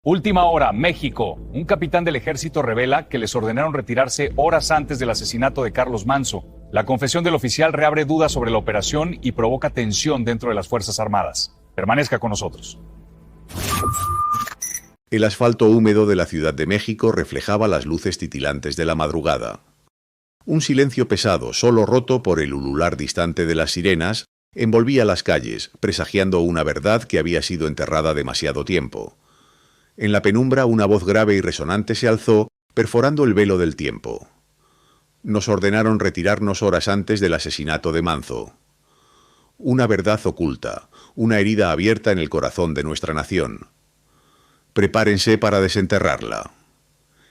Última hora, México. Un capitán del ejército revela que les ordenaron retirarse horas antes del asesinato de Carlos Manzo. La confesión del oficial reabre dudas sobre la operación y provoca tensión dentro de las Fuerzas Armadas. Permanezca con nosotros. El asfalto húmedo de la Ciudad de México reflejaba las luces titilantes de la madrugada. Un silencio pesado, solo roto por el ulular distante de las sirenas, envolvía las calles, presagiando una verdad que había sido enterrada demasiado tiempo. En la penumbra una voz grave y resonante se alzó, perforando el velo del tiempo. Nos ordenaron retirarnos horas antes del asesinato de Manzo. Una verdad oculta, una herida abierta en el corazón de nuestra nación. Prepárense para desenterrarla.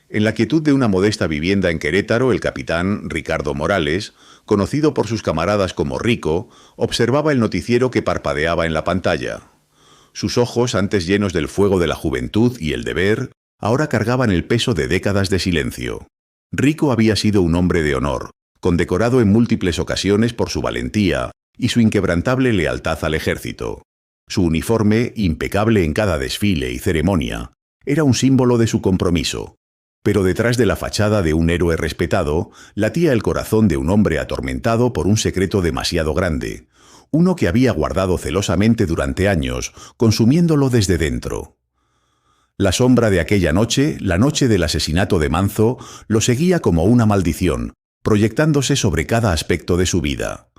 En la quietud de una modesta vivienda en Querétaro, el capitán Ricardo Morales, conocido por sus camaradas como Rico, observaba el noticiero que parpadeaba en la pantalla. Sus ojos, antes llenos del fuego de la juventud y el deber, ahora cargaban el peso de décadas de silencio. Rico había sido un hombre de honor, condecorado en múltiples ocasiones por su valentía y su inquebrantable lealtad al ejército. Su uniforme, impecable en cada desfile y ceremonia, era un símbolo de su compromiso. Pero detrás de la fachada de un héroe respetado, latía el corazón de un hombre atormentado por un secreto demasiado grande, uno que había guardado celosamente durante años, consumiéndolo desde dentro. La sombra de aquella noche, la noche del asesinato de Manzo, lo seguía como una maldición, proyectándose sobre cada aspecto de su vida.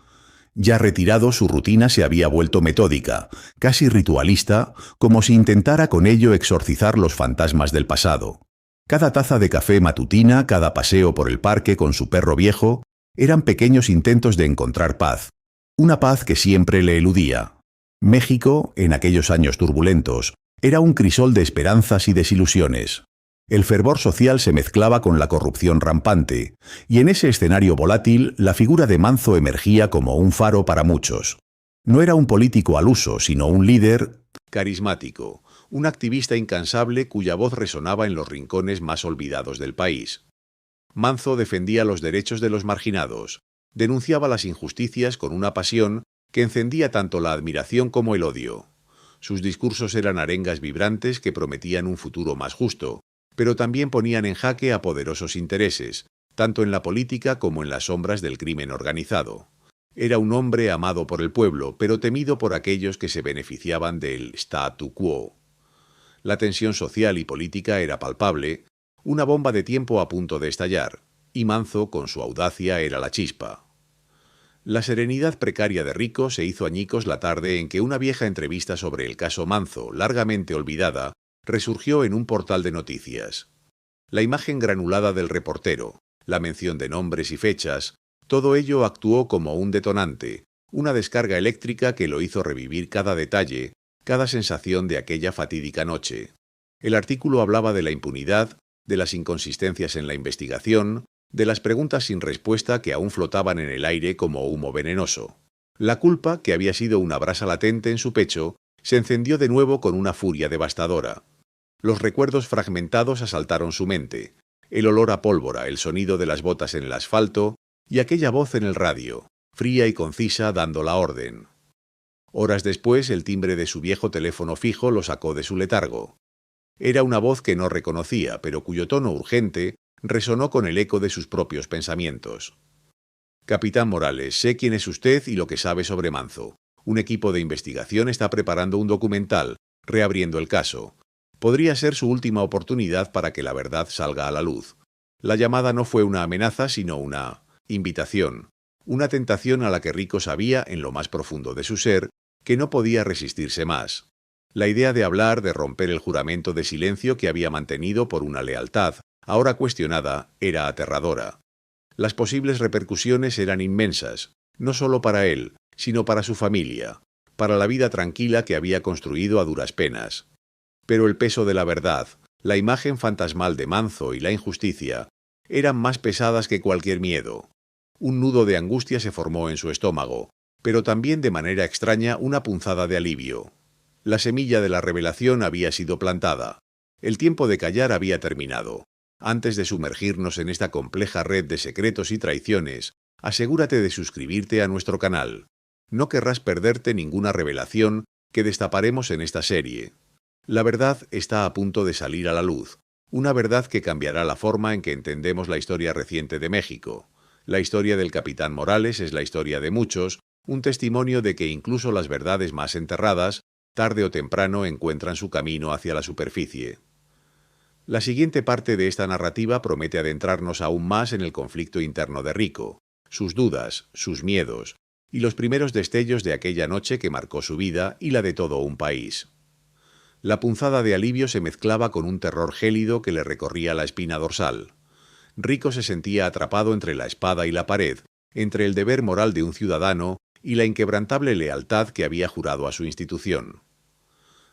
Ya retirado, su rutina se había vuelto metódica, casi ritualista, como si intentara con ello exorcizar los fantasmas del pasado. Cada taza de café matutina, cada paseo por el parque con su perro viejo, eran pequeños intentos de encontrar paz. Una paz que siempre le eludía. México, en aquellos años turbulentos, era un crisol de esperanzas y desilusiones. El fervor social se mezclaba con la corrupción rampante, y en ese escenario volátil la figura de Manzo emergía como un faro para muchos. No era un político al uso, sino un líder carismático, un activista incansable cuya voz resonaba en los rincones más olvidados del país. Manzo defendía los derechos de los marginados, denunciaba las injusticias con una pasión que encendía tanto la admiración como el odio. Sus discursos eran arengas vibrantes que prometían un futuro más justo, pero también ponían en jaque a poderosos intereses, tanto en la política como en las sombras del crimen organizado. Era un hombre amado por el pueblo, pero temido por aquellos que se beneficiaban del statu quo. La tensión social y política era palpable, una bomba de tiempo a punto de estallar, y Manzo, con su audacia, era la chispa. La serenidad precaria de Rico se hizo añicos la tarde en que una vieja entrevista sobre el caso Manzo, largamente olvidada, resurgió en un portal de noticias. La imagen granulada del reportero, la mención de nombres y fechas, todo ello actuó como un detonante, una descarga eléctrica que lo hizo revivir cada detalle, cada sensación de aquella fatídica noche. El artículo hablaba de la impunidad, de las inconsistencias en la investigación, de las preguntas sin respuesta que aún flotaban en el aire como humo venenoso. La culpa, que había sido una brasa latente en su pecho, se encendió de nuevo con una furia devastadora. Los recuerdos fragmentados asaltaron su mente, el olor a pólvora, el sonido de las botas en el asfalto y aquella voz en el radio, fría y concisa dando la orden. Horas después, el timbre de su viejo teléfono fijo lo sacó de su letargo. Era una voz que no reconocía, pero cuyo tono urgente resonó con el eco de sus propios pensamientos. Capitán Morales, sé quién es usted y lo que sabe sobre Manzo. Un equipo de investigación está preparando un documental, reabriendo el caso. Podría ser su última oportunidad para que la verdad salga a la luz. La llamada no fue una amenaza, sino una invitación, una tentación a la que Rico sabía, en lo más profundo de su ser, que no podía resistirse más. La idea de hablar, de romper el juramento de silencio que había mantenido por una lealtad, ahora cuestionada, era aterradora. Las posibles repercusiones eran inmensas, no solo para él, sino para su familia, para la vida tranquila que había construido a duras penas. Pero el peso de la verdad, la imagen fantasmal de Manzo y la injusticia, eran más pesadas que cualquier miedo. Un nudo de angustia se formó en su estómago, pero también de manera extraña una punzada de alivio. La semilla de la revelación había sido plantada. El tiempo de callar había terminado. Antes de sumergirnos en esta compleja red de secretos y traiciones, asegúrate de suscribirte a nuestro canal. No querrás perderte ninguna revelación que destaparemos en esta serie. La verdad está a punto de salir a la luz, una verdad que cambiará la forma en que entendemos la historia reciente de México. La historia del capitán Morales es la historia de muchos, un testimonio de que incluso las verdades más enterradas, tarde o temprano encuentran su camino hacia la superficie. La siguiente parte de esta narrativa promete adentrarnos aún más en el conflicto interno de Rico, sus dudas, sus miedos, y los primeros destellos de aquella noche que marcó su vida y la de todo un país. La punzada de alivio se mezclaba con un terror gélido que le recorría la espina dorsal. Rico se sentía atrapado entre la espada y la pared, entre el deber moral de un ciudadano y la inquebrantable lealtad que había jurado a su institución.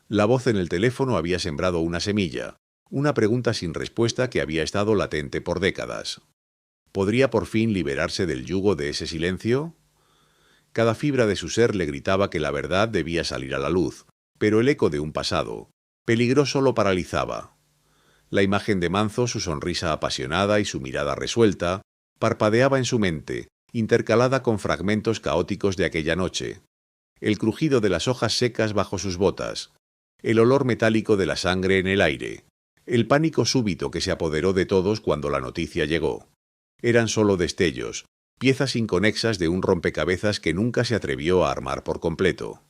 La voz en el teléfono había sembrado una semilla, una pregunta sin respuesta que había estado latente por décadas. ¿Podría por fin liberarse del yugo de ese silencio? Cada fibra de su ser le gritaba que la verdad debía salir a la luz, pero el eco de un pasado, peligroso, lo paralizaba. La imagen de Manzo, su sonrisa apasionada y su mirada resuelta, parpadeaba en su mente, intercalada con fragmentos caóticos de aquella noche. El crujido de las hojas secas bajo sus botas, el olor metálico de la sangre en el aire, el pánico súbito que se apoderó de todos cuando la noticia llegó. Eran solo destellos, piezas inconexas de un rompecabezas que nunca se atrevió a armar por completo.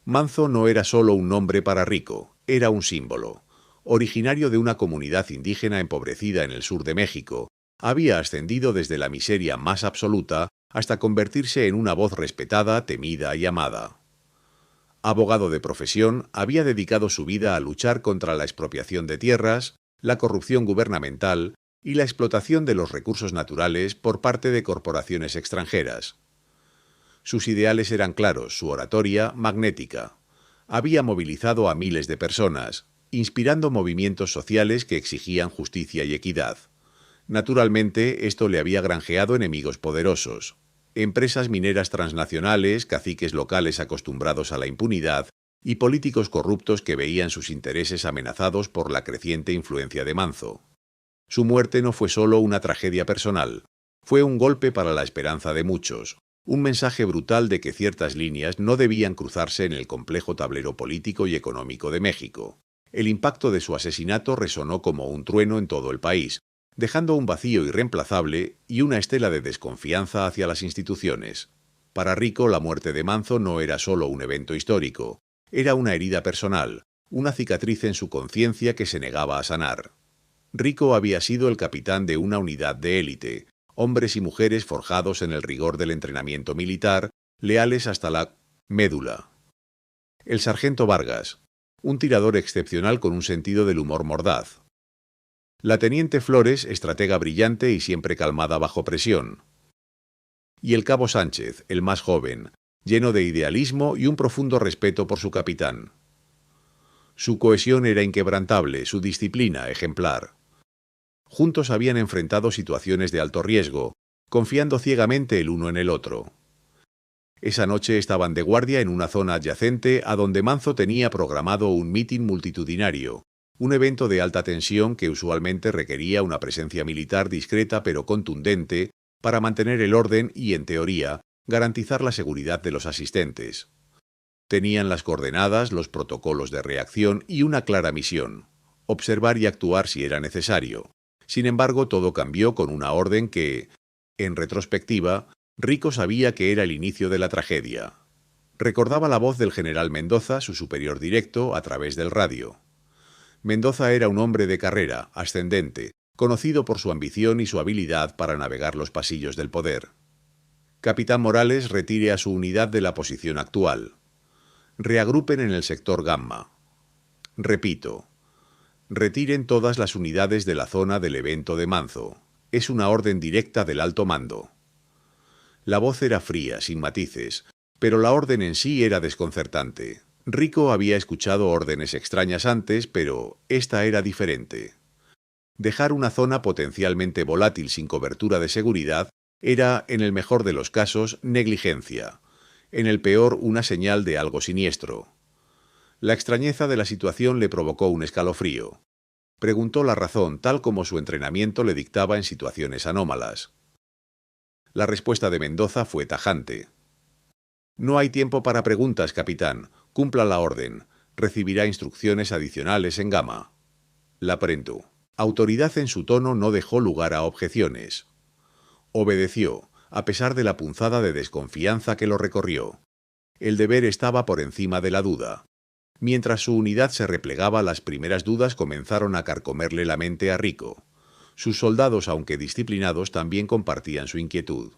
Manzo no era solo un nombre para Rico, era un símbolo. Originario de una comunidad indígena empobrecida en el sur de México, había ascendido desde la miseria más absoluta hasta convertirse en una voz respetada, temida y amada. Abogado de profesión, había dedicado su vida a luchar contra la expropiación de tierras, la corrupción gubernamental y la explotación de los recursos naturales por parte de corporaciones extranjeras. Sus ideales eran claros, su oratoria magnética. Había movilizado a miles de personas, inspirando movimientos sociales que exigían justicia y equidad. Naturalmente, esto le había granjeado enemigos poderosos. Empresas mineras transnacionales, caciques locales acostumbrados a la impunidad y políticos corruptos que veían sus intereses amenazados por la creciente influencia de Manzo. Su muerte no fue solo una tragedia personal, fue un golpe para la esperanza de muchos, un mensaje brutal de que ciertas líneas no debían cruzarse en el complejo tablero político y económico de México. El impacto de su asesinato resonó como un trueno en todo el país, dejando un vacío irreemplazable y una estela de desconfianza hacia las instituciones. Para Rico, la muerte de Manzo no era solo un evento histórico, era una herida personal, una cicatriz en su conciencia que se negaba a sanar. Rico había sido el capitán de una unidad de élite, hombres y mujeres forjados en el rigor del entrenamiento militar, leales hasta la médula. El sargento Vargas, un tirador excepcional con un sentido del humor mordaz. La teniente Flores, estratega brillante y siempre calmada bajo presión. Y el cabo Sánchez, el más joven, lleno de idealismo y un profundo respeto por su capitán. Su cohesión era inquebrantable, su disciplina ejemplar. Juntos habían enfrentado situaciones de alto riesgo, confiando ciegamente el uno en el otro. Esa noche estaban de guardia en una zona adyacente a donde Manzo tenía programado un mitin multitudinario, un evento de alta tensión que usualmente requería una presencia militar discreta pero contundente para mantener el orden y, en teoría, garantizar la seguridad de los asistentes. Tenían las coordenadas, los protocolos de reacción y una clara misión: observar y actuar si era necesario. Sin embargo, todo cambió con una orden que, en retrospectiva, Rico sabía que era el inicio de la tragedia. Recordaba la voz del general Mendoza, su superior directo, a través del radio. Mendoza era un hombre de carrera, ascendente, conocido por su ambición y su habilidad para navegar los pasillos del poder. Capitán Morales, retire a su unidad de la posición actual. Reagrupen en el sector Gamma. Repito, retiren todas las unidades de la zona del evento de Manzo. Es una orden directa del alto mando. La voz era fría, sin matices, pero la orden en sí era desconcertante. Rico había escuchado órdenes extrañas antes, pero esta era diferente. Dejar una zona potencialmente volátil sin cobertura de seguridad era, en el mejor de los casos, negligencia. En el peor, una señal de algo siniestro. La extrañeza de la situación le provocó un escalofrío. Preguntó la razón, tal como su entrenamiento le dictaba en situaciones anómalas. La respuesta de Mendoza fue tajante. No hay tiempo para preguntas, capitán. Cumpla la orden. Recibirá instrucciones adicionales en Gama. La Prendu. Autoridad en su tono no dejó lugar a objeciones. Obedeció, a pesar de la punzada de desconfianza que lo recorrió. El deber estaba por encima de la duda. Mientras su unidad se replegaba, las primeras dudas comenzaron a carcomerle la mente a Rico. Sus soldados, aunque disciplinados, también compartían su inquietud.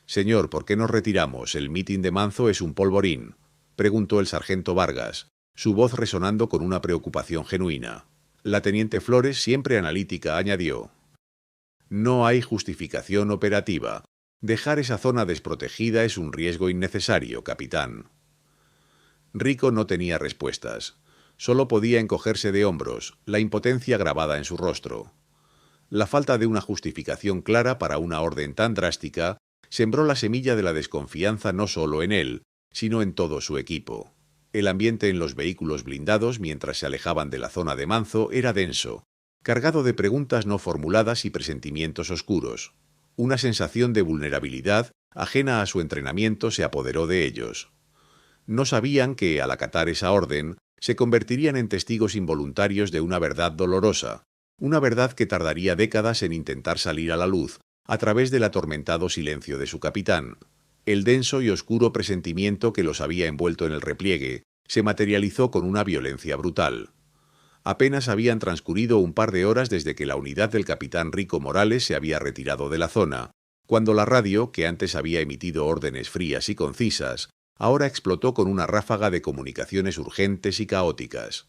«Señor, ¿por qué nos retiramos? El mitin de Manzo es un polvorín», preguntó el sargento Vargas, su voz resonando con una preocupación genuina. La teniente Flores, siempre analítica, añadió: «No hay justificación operativa. Dejar esa zona desprotegida es un riesgo innecesario, capitán». Rico no tenía respuestas. Solo podía encogerse de hombros, la impotencia grabada en su rostro. La falta de una justificación clara para una orden tan drástica sembró la semilla de la desconfianza no solo en él, sino en todo su equipo. El ambiente en los vehículos blindados mientras se alejaban de la zona de Manzo era denso, cargado de preguntas no formuladas y presentimientos oscuros. Una sensación de vulnerabilidad, ajena a su entrenamiento, se apoderó de ellos. No sabían que, al acatar esa orden, se convertirían en testigos involuntarios de una verdad dolorosa, una verdad que tardaría décadas en intentar salir a la luz, a través del atormentado silencio de su capitán. El denso y oscuro presentimiento que los había envuelto en el repliegue se materializó con una violencia brutal. Apenas habían transcurrido un par de horas desde que la unidad del capitán Rico Morales se había retirado de la zona, cuando la radio, que antes había emitido órdenes frías y concisas, ahora explotó con una ráfaga de comunicaciones urgentes y caóticas.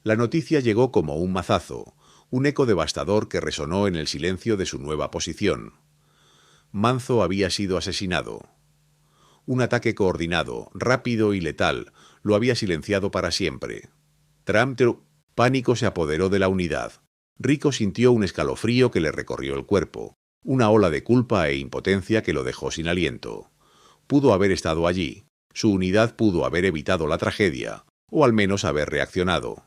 La noticia llegó como un mazazo, un eco devastador que resonó en el silencio de su nueva posición. Manzo había sido asesinado. Un ataque coordinado, rápido y letal, lo había silenciado para siempre. Pánico se apoderó de la unidad. Rico sintió un escalofrío que le recorrió el cuerpo, una ola de culpa e impotencia que lo dejó sin aliento. Pudo haber estado allí. Su unidad pudo haber evitado la tragedia, o al menos haber reaccionado.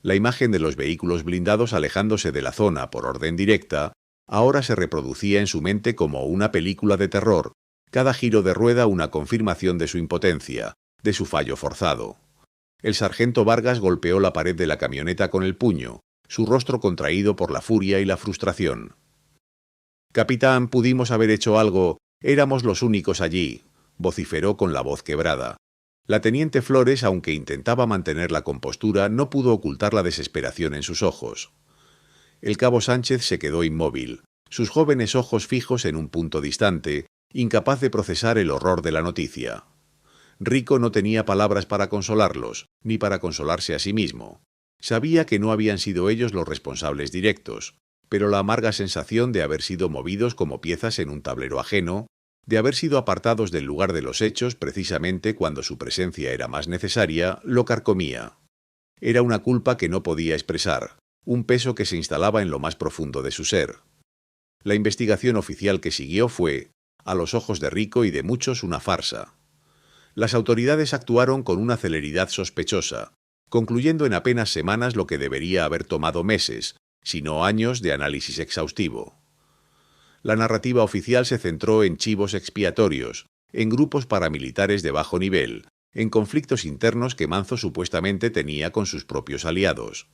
La imagen de los vehículos blindados alejándose de la zona por orden directa ahora se reproducía en su mente como una película de terror, cada giro de rueda una confirmación de su impotencia, de su fallo forzado. El sargento Vargas golpeó la pared de la camioneta con el puño, su rostro contraído por la furia y la frustración. «Capitán, pudimos haber hecho algo, éramos los únicos allí», vociferó con la voz quebrada. La teniente Flores, aunque intentaba mantener la compostura, no pudo ocultar la desesperación en sus ojos. El cabo Sánchez se quedó inmóvil, sus jóvenes ojos fijos en un punto distante, incapaz de procesar el horror de la noticia. Rico no tenía palabras para consolarlos, ni para consolarse a sí mismo. Sabía que no habían sido ellos los responsables directos, pero la amarga sensación de haber sido movidos como piezas en un tablero ajeno, de haber sido apartados del lugar de los hechos precisamente cuando su presencia era más necesaria, lo carcomía. Era una culpa que no podía expresar, un peso que se instalaba en lo más profundo de su ser. La investigación oficial que siguió fue, a los ojos de Rico y de muchos, una farsa. Las autoridades actuaron con una celeridad sospechosa, concluyendo en apenas semanas lo que debería haber tomado meses, si no años de análisis exhaustivo. La narrativa oficial se centró en chivos expiatorios, en grupos paramilitares de bajo nivel, en conflictos internos que Manzo supuestamente tenía con sus propios aliados.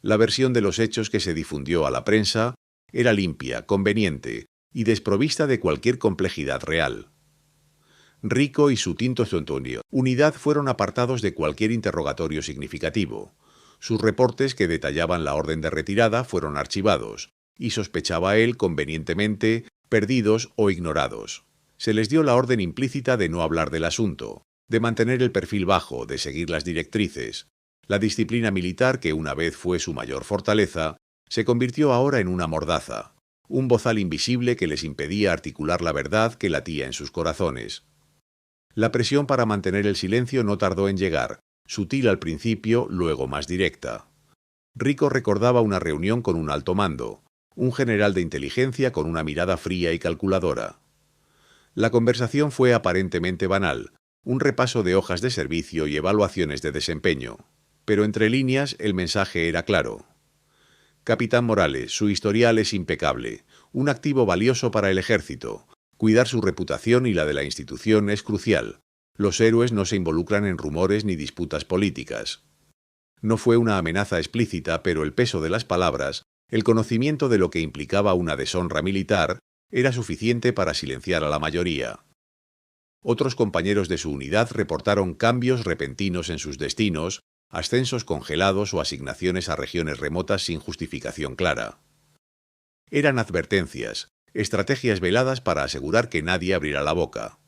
La versión de los hechos que se difundió a la prensa era limpia, conveniente y desprovista de cualquier complejidad real. Rico y su tinto unidad fueron apartados de cualquier interrogatorio significativo. Sus reportes que detallaban la orden de retirada fueron archivados, y sospechaba él convenientemente, perdidos o ignorados. Se les dio la orden implícita de no hablar del asunto, de mantener el perfil bajo, de seguir las directrices. La disciplina militar, que una vez fue su mayor fortaleza, se convirtió ahora en una mordaza, un bozal invisible que les impedía articular la verdad que latía en sus corazones. La presión para mantener el silencio no tardó en llegar, sutil al principio, luego más directa. Rico recordaba una reunión con un alto mando, un general de inteligencia con una mirada fría y calculadora. La conversación fue aparentemente banal, un repaso de hojas de servicio y evaluaciones de desempeño. Pero entre líneas el mensaje era claro. Capitán Morales, su historial es impecable, un activo valioso para el ejército. Cuidar su reputación y la de la institución es crucial. Los héroes no se involucran en rumores ni disputas políticas. No fue una amenaza explícita, pero el peso de las palabras, el conocimiento de lo que implicaba una deshonra militar, era suficiente para silenciar a la mayoría. Otros compañeros de su unidad reportaron cambios repentinos en sus destinos, ascensos congelados o asignaciones a regiones remotas sin justificación clara. Eran advertencias, estrategias veladas para asegurar que nadie abriera la boca.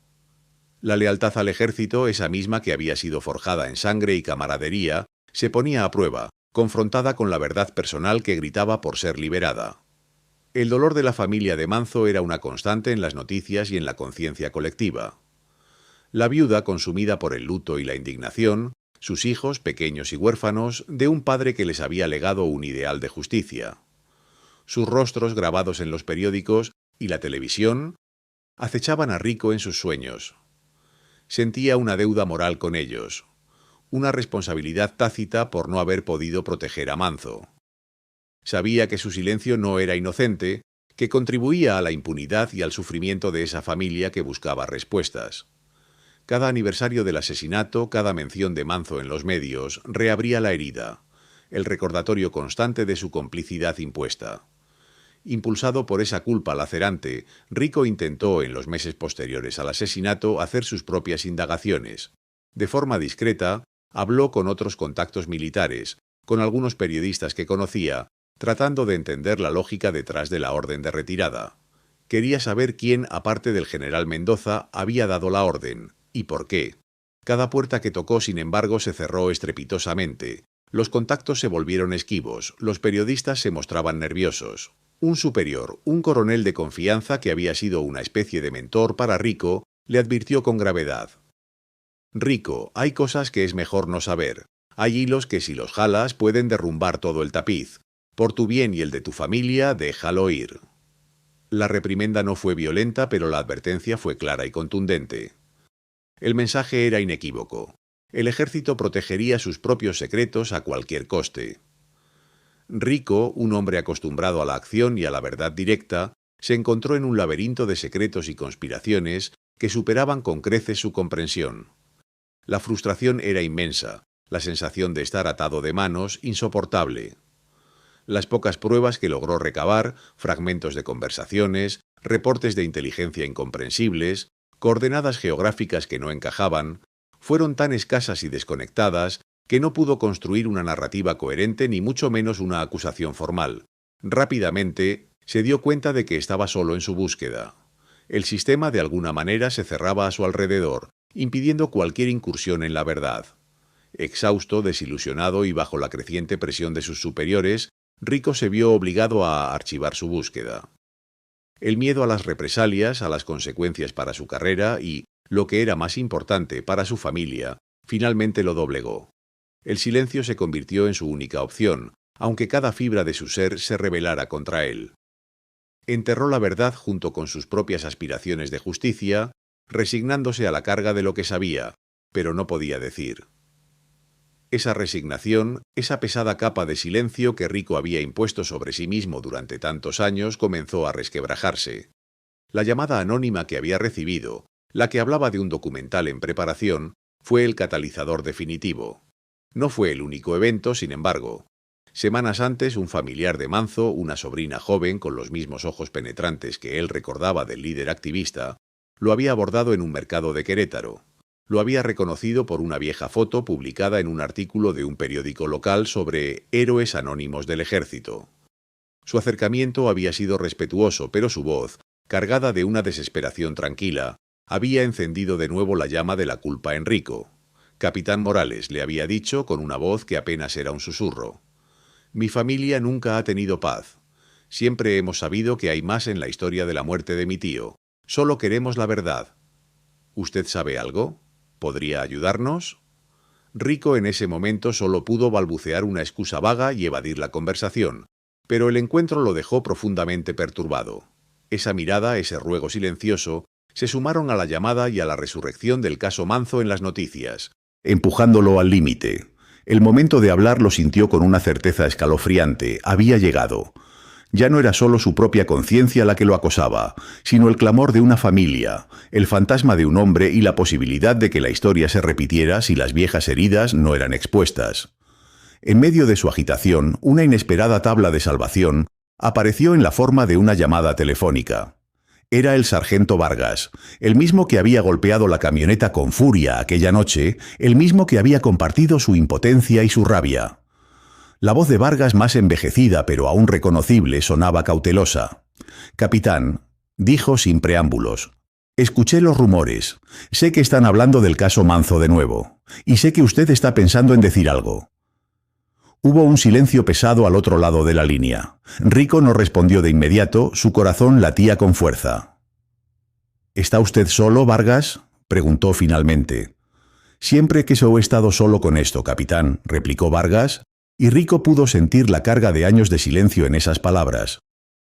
La lealtad al ejército, esa misma que había sido forjada en sangre y camaradería, se ponía a prueba, confrontada con la verdad personal que gritaba por ser liberada. El dolor de la familia de Manzo era una constante en las noticias y en la conciencia colectiva. La viuda, consumida por el luto y la indignación, sus hijos, pequeños y huérfanos, de un padre que les había legado un ideal de justicia. Sus rostros grabados en los periódicos y la televisión acechaban a Rico en sus sueños. Sentía una deuda moral con ellos, una responsabilidad tácita por no haber podido proteger a Manzo. Sabía que su silencio no era inocente, que contribuía a la impunidad y al sufrimiento de esa familia que buscaba respuestas. Cada aniversario del asesinato, cada mención de Manzo en los medios, reabría la herida, el recordatorio constante de su complicidad impuesta. Impulsado por esa culpa lacerante, Rico intentó, en los meses posteriores al asesinato, hacer sus propias indagaciones. De forma discreta, habló con otros contactos militares, con algunos periodistas que conocía, tratando de entender la lógica detrás de la orden de retirada. Quería saber quién, aparte del general Mendoza, había dado la orden, y por qué. Cada puerta que tocó, sin embargo, se cerró estrepitosamente. Los contactos se volvieron esquivos, los periodistas se mostraban nerviosos. Un superior, un coronel de confianza que había sido una especie de mentor para Rico, le advirtió con gravedad. «Rico, hay cosas que es mejor no saber. Hay hilos que si los jalas pueden derrumbar todo el tapiz. Por tu bien y el de tu familia, déjalo ir». La reprimenda no fue violenta, pero la advertencia fue clara y contundente. El mensaje era inequívoco. El ejército protegería sus propios secretos a cualquier coste. Rico, un hombre acostumbrado a la acción y a la verdad directa, se encontró en un laberinto de secretos y conspiraciones que superaban con creces su comprensión. La frustración era inmensa, la sensación de estar atado de manos insoportable. Las pocas pruebas que logró recabar, fragmentos de conversaciones, reportes de inteligencia incomprensibles, coordenadas geográficas que no encajaban, fueron tan escasas y desconectadas que no pudo construir una narrativa coherente ni mucho menos una acusación formal. Rápidamente se dio cuenta de que estaba solo en su búsqueda. El sistema de alguna manera se cerraba a su alrededor, impidiendo cualquier incursión en la verdad. Exhausto, desilusionado y bajo la creciente presión de sus superiores, Rico se vio obligado a archivar su búsqueda. El miedo a las represalias, a las consecuencias para su carrera y, lo que era más importante, para su familia, finalmente lo doblegó. El silencio se convirtió en su única opción, aunque cada fibra de su ser se rebelara contra él. Enterró la verdad junto con sus propias aspiraciones de justicia, resignándose a la carga de lo que sabía, pero no podía decir. Esa resignación, esa pesada capa de silencio que Rico había impuesto sobre sí mismo durante tantos años, comenzó a resquebrajarse. La llamada anónima que había recibido, la que hablaba de un documental en preparación, fue el catalizador definitivo. No fue el único evento, sin embargo. Semanas antes, un familiar de Manzo, una sobrina joven con los mismos ojos penetrantes que él recordaba del líder activista, lo había abordado en un mercado de Querétaro. Lo había reconocido por una vieja foto publicada en un artículo de un periódico local sobre héroes anónimos del ejército. Su acercamiento había sido respetuoso, pero su voz, cargada de una desesperación tranquila, había encendido de nuevo la llama de la culpa en Rico. Capitán Morales, le había dicho con una voz que apenas era un susurro. Mi familia nunca ha tenido paz. Siempre hemos sabido que hay más en la historia de la muerte de mi tío. Solo queremos la verdad. ¿Usted sabe algo? ¿Podría ayudarnos? Rico en ese momento solo pudo balbucear una excusa vaga y evadir la conversación, pero el encuentro lo dejó profundamente perturbado. Esa mirada, ese ruego silencioso, se sumaron a la llamada y a la resurrección del caso Manzo en las noticias, empujándolo al límite. El momento de hablar lo sintió con una certeza escalofriante. Había llegado. Ya no era solo su propia conciencia la que lo acosaba, sino el clamor de una familia, el fantasma de un hombre y la posibilidad de que la historia se repitiera si las viejas heridas no eran expuestas. En medio de su agitación, una inesperada tabla de salvación apareció en la forma de una llamada telefónica. Era el sargento Vargas, el mismo que había golpeado la camioneta con furia aquella noche, el mismo que había compartido su impotencia y su rabia. La voz de Vargas, más envejecida pero aún reconocible, sonaba cautelosa. «Capitán», dijo sin preámbulos, «escuché los rumores. Sé que están hablando del caso Manzo de nuevo. Y sé que usted está pensando en decir algo». Hubo un silencio pesado al otro lado de la línea. Rico no respondió de inmediato, su corazón latía con fuerza. «¿Está usted solo, Vargas?», preguntó finalmente. «Siempre que he estado solo con esto, capitán», replicó Vargas, y Rico pudo sentir la carga de años de silencio en esas palabras.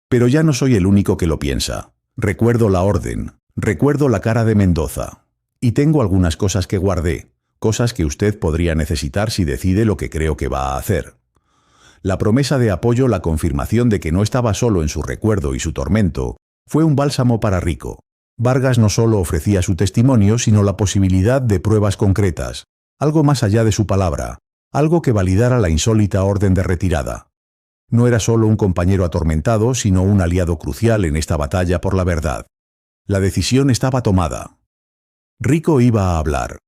«Pero ya no soy el único que lo piensa. Recuerdo la orden, recuerdo la cara de Mendoza. Y tengo algunas cosas que guardé, cosas que usted podría necesitar si decide lo que creo que va a hacer». La promesa de apoyo, la confirmación de que no estaba solo en su recuerdo y su tormento, fue un bálsamo para Rico. Vargas no solo ofrecía su testimonio, sino la posibilidad de pruebas concretas, algo más allá de su palabra, algo que validara la insólita orden de retirada. No era solo un compañero atormentado, sino un aliado crucial en esta batalla por la verdad. La decisión estaba tomada. Rico iba a hablar.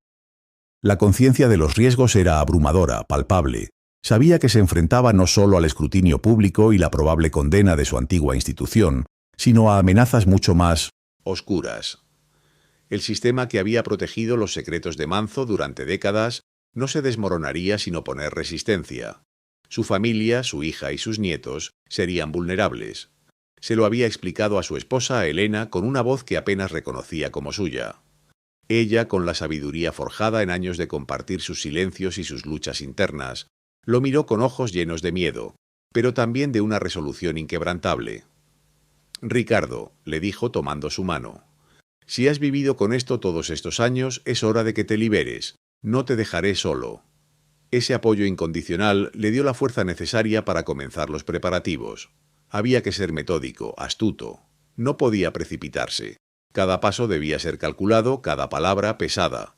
La conciencia de los riesgos era abrumadora, palpable. Sabía que se enfrentaba no solo al escrutinio público y la probable condena de su antigua institución, sino a amenazas mucho más oscuras. El sistema que había protegido los secretos de Manzo durante décadas no se desmoronaría sin oponer resistencia. Su familia, su hija y sus nietos serían vulnerables. Se lo había explicado a su esposa, Elena, con una voz que apenas reconocía como suya. Ella, con la sabiduría forjada en años de compartir sus silencios y sus luchas internas, lo miró con ojos llenos de miedo, pero también de una resolución inquebrantable. «Ricardo», le dijo tomando su mano, «si has vivido con esto todos estos años, es hora de que te liberes. No te dejaré solo». Ese apoyo incondicional le dio la fuerza necesaria para comenzar los preparativos. Había que ser metódico, astuto. No podía precipitarse. Cada paso debía ser calculado, cada palabra pesada.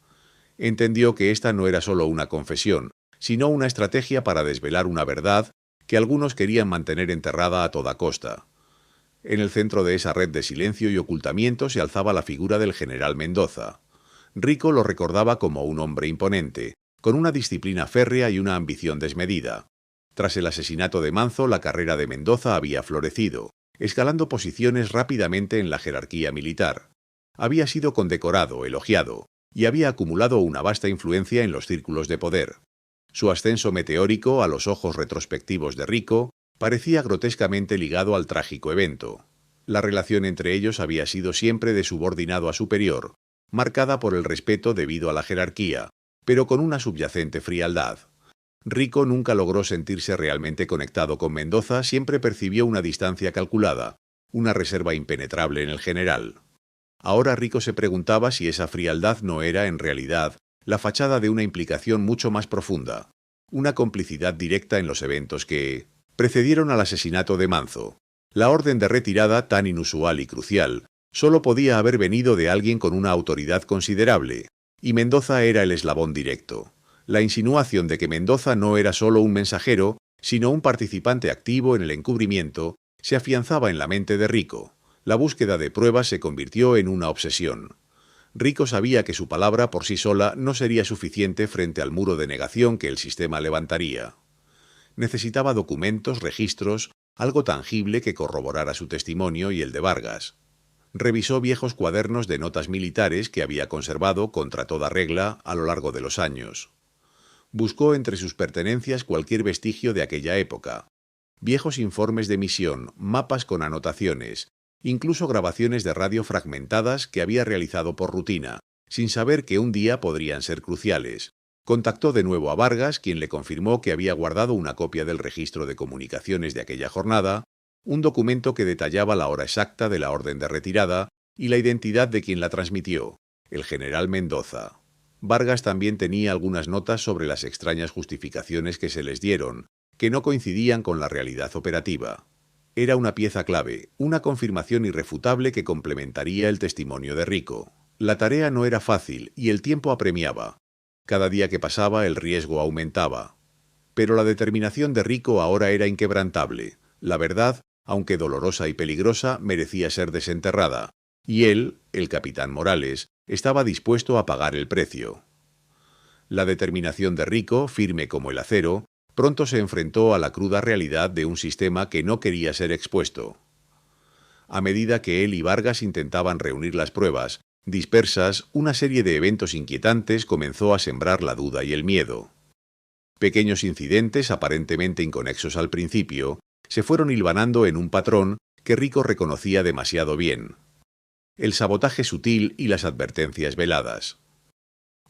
Entendió que esta no era solo una confesión, sino una estrategia para desvelar una verdad que algunos querían mantener enterrada a toda costa. En el centro de esa red de silencio y ocultamiento se alzaba la figura del general Mendoza. Rico lo recordaba como un hombre imponente, con una disciplina férrea y una ambición desmedida. Tras el asesinato de Manzo, la carrera de Mendoza había florecido, escalando posiciones rápidamente en la jerarquía militar. Había sido condecorado, elogiado, y había acumulado una vasta influencia en los círculos de poder. Su ascenso meteórico, a los ojos retrospectivos de Rico, parecía grotescamente ligado al trágico evento. La relación entre ellos había sido siempre de subordinado a superior, marcada por el respeto debido a la jerarquía, pero con una subyacente frialdad. Rico nunca logró sentirse realmente conectado con Mendoza, siempre percibió una distancia calculada, una reserva impenetrable en el general. Ahora Rico se preguntaba si esa frialdad no era, en realidad, la fachada de una implicación mucho más profunda, una complicidad directa en los eventos que precedieron al asesinato de Manzo. La orden de retirada, tan inusual y crucial, solo podía haber venido de alguien con una autoridad considerable, y Mendoza era el eslabón directo. La insinuación de que Mendoza no era solo un mensajero, sino un participante activo en el encubrimiento, se afianzaba en la mente de Rico. La búsqueda de pruebas se convirtió en una obsesión. Rico sabía que su palabra por sí sola no sería suficiente frente al muro de negación que el sistema levantaría. Necesitaba documentos, registros, algo tangible que corroborara su testimonio y el de Vargas. Revisó viejos cuadernos de notas militares que había conservado contra toda regla a lo largo de los años. Buscó entre sus pertenencias cualquier vestigio de aquella época. Viejos informes de misión, mapas con anotaciones, incluso grabaciones de radio fragmentadas que había realizado por rutina, sin saber que un día podrían ser cruciales. Contactó de nuevo a Vargas, quien le confirmó que había guardado una copia del registro de comunicaciones de aquella jornada, un documento que detallaba la hora exacta de la orden de retirada y la identidad de quien la transmitió, el general Mendoza. Vargas también tenía algunas notas sobre las extrañas justificaciones que se les dieron, que no coincidían con la realidad operativa. Era una pieza clave, una confirmación irrefutable que complementaría el testimonio de Rico. La tarea no era fácil y el tiempo apremiaba. Cada día que pasaba el riesgo aumentaba. Pero la determinación de Rico ahora era inquebrantable. La verdad, aunque dolorosa y peligrosa, merecía ser desenterrada. Y él, el capitán Morales, estaba dispuesto a pagar el precio. La determinación de Rico, firme como el acero, pronto se enfrentó a la cruda realidad de un sistema que no quería ser expuesto. A medida que él y Vargas intentaban reunir las pruebas, dispersas, una serie de eventos inquietantes comenzó a sembrar la duda y el miedo. Pequeños incidentes, aparentemente inconexos al principio, se fueron hilvanando en un patrón que Rico reconocía demasiado bien. El sabotaje sutil y las advertencias veladas.